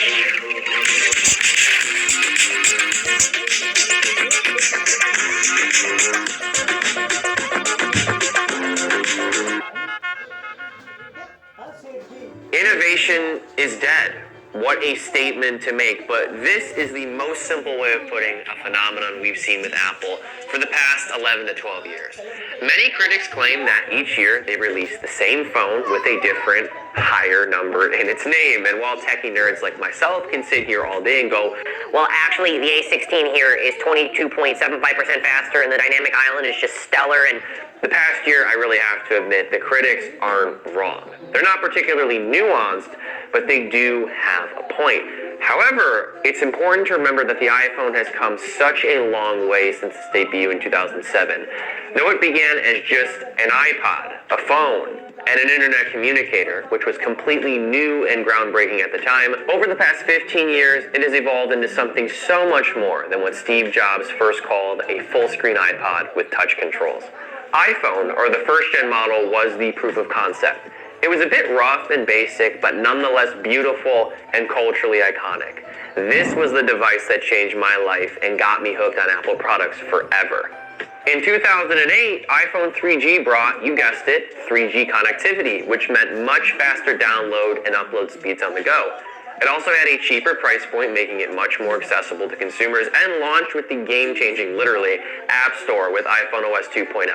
Innovation is dead. What a statement to make, but this is the most simple way of putting a phenomenon we've seen with Apple for the past 11 to 12 years. Many critics claim that each year they release the same phone with a different, higher number in its name, and while techie nerds like myself can sit here all day and go, well, actually, the A16 here is 22.75% faster, and the Dynamic Island is just stellar, and the past year, I really have to admit, the critics aren't wrong. They're not particularly nuanced, but they do have a point. However, it's important to remember that the iPhone has come such a long way since its debut in 2007. Though it began as just an iPod, a phone, and an internet communicator, which was completely new and groundbreaking at the time, over the past 15 years, it has evolved into something so much more than what Steve Jobs first called a full-screen iPod with touch controls. iPhone, or the first-gen model, was the proof of concept. It was a bit rough and basic, but nonetheless beautiful and culturally iconic. This was the device that changed my life and got me hooked on Apple products forever. In 2008, iPhone 3G brought, you guessed it, 3G connectivity, which meant much faster download and upload speeds on the go. It also had a cheaper price point, making it much more accessible to consumers, and launched with the game-changing, literally, App Store with iPhone OS 2.0.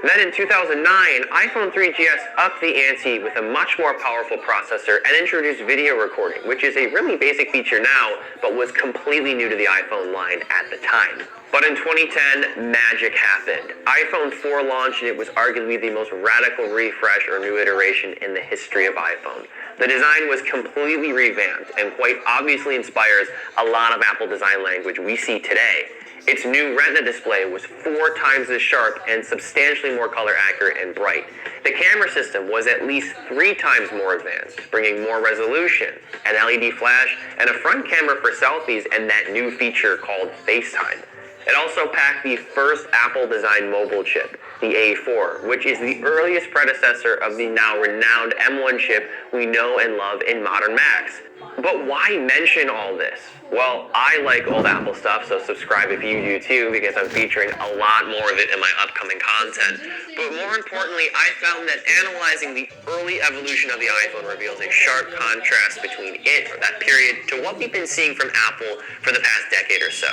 Then in 2009, iPhone 3GS upped the ante with a much more powerful processor and introduced video recording, which is a really basic feature now, but was completely new to the iPhone line at the time. But in 2010, magic happened. iPhone 4 launched, and it was arguably the most radical refresh or new iteration in the history of iPhone. The design was completely revamped and quite obviously inspires a lot of Apple design language we see today. Its new Retina display was 4 times as sharp and substantially more color accurate and bright. The camera system was at least 3 times more advanced, bringing more resolution, an LED flash, and a front camera for selfies, and that new feature called FaceTime. It also packed the first Apple-designed mobile chip, the A4, which is the earliest predecessor of the now renowned M1 chip we know and love in modern Macs. But why mention all this? Well, I like old Apple stuff, so subscribe if you do too, because I'm featuring a lot more of it in my upcoming content. But more importantly, I found that analyzing the early evolution of the iPhone reveals a sharp contrast between it, or that period, to what we've been seeing from Apple for the past decade or so.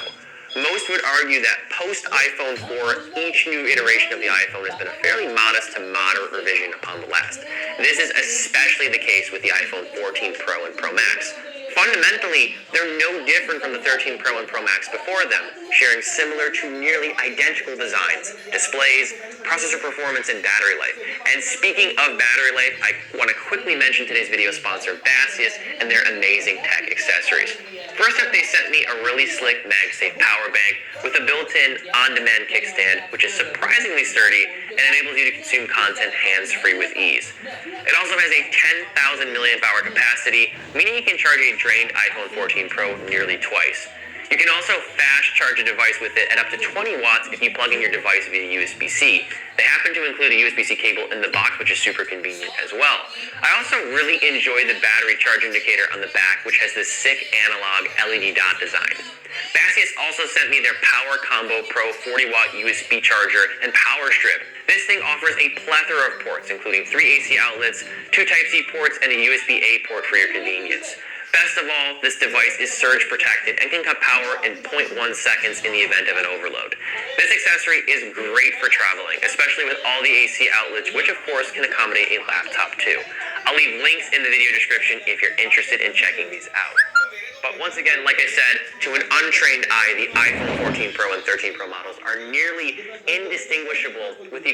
Most would argue that post-iPhone 4, each new iteration of the iPhone has been a fairly modest to moderate revision upon the last. This is especially the case with the iPhone 14 Pro and Pro Max. Fundamentally, they're no different from the 13 Pro and Pro Max before them, sharing similar to nearly identical designs, displays, processor performance, and battery life. And speaking of battery life, I want to quickly mention today's video sponsor, Bassius, and their amazing tech accessories. First up, they sent me a really slick MagSafe power bank with a built-in on-demand kickstand, which is surprisingly sturdy and enables you to consume content hands-free with ease. It also has a 10,000 milliamp hour capacity, meaning you can charge a drained iPhone 14 Pro nearly twice. You can also fast charge a device with it at up to 20 watts if you plug in your device via USB-C. They happen to include a USB-C cable in the box, which is super convenient as well. I also really enjoy the battery charge indicator on the back, which has this sick analog LED dot design. Bassius also sent me their Power Combo Pro 40-watt USB charger and power strip. This thing offers a plethora of ports, including 3 AC outlets, 2 Type-C ports, and a USB-A port for your convenience. Best of all, this device is surge protected and can cut power in 0.1 seconds in the event of an overload. This accessory is great for traveling, especially with all the AC outlets, which of course can accommodate a laptop too. I'll leave links in the video description if you're interested in checking these out. But once again, like I said, to an untrained eye, the iPhone 14 Pro and 13 Pro models are nearly indistinguishable with the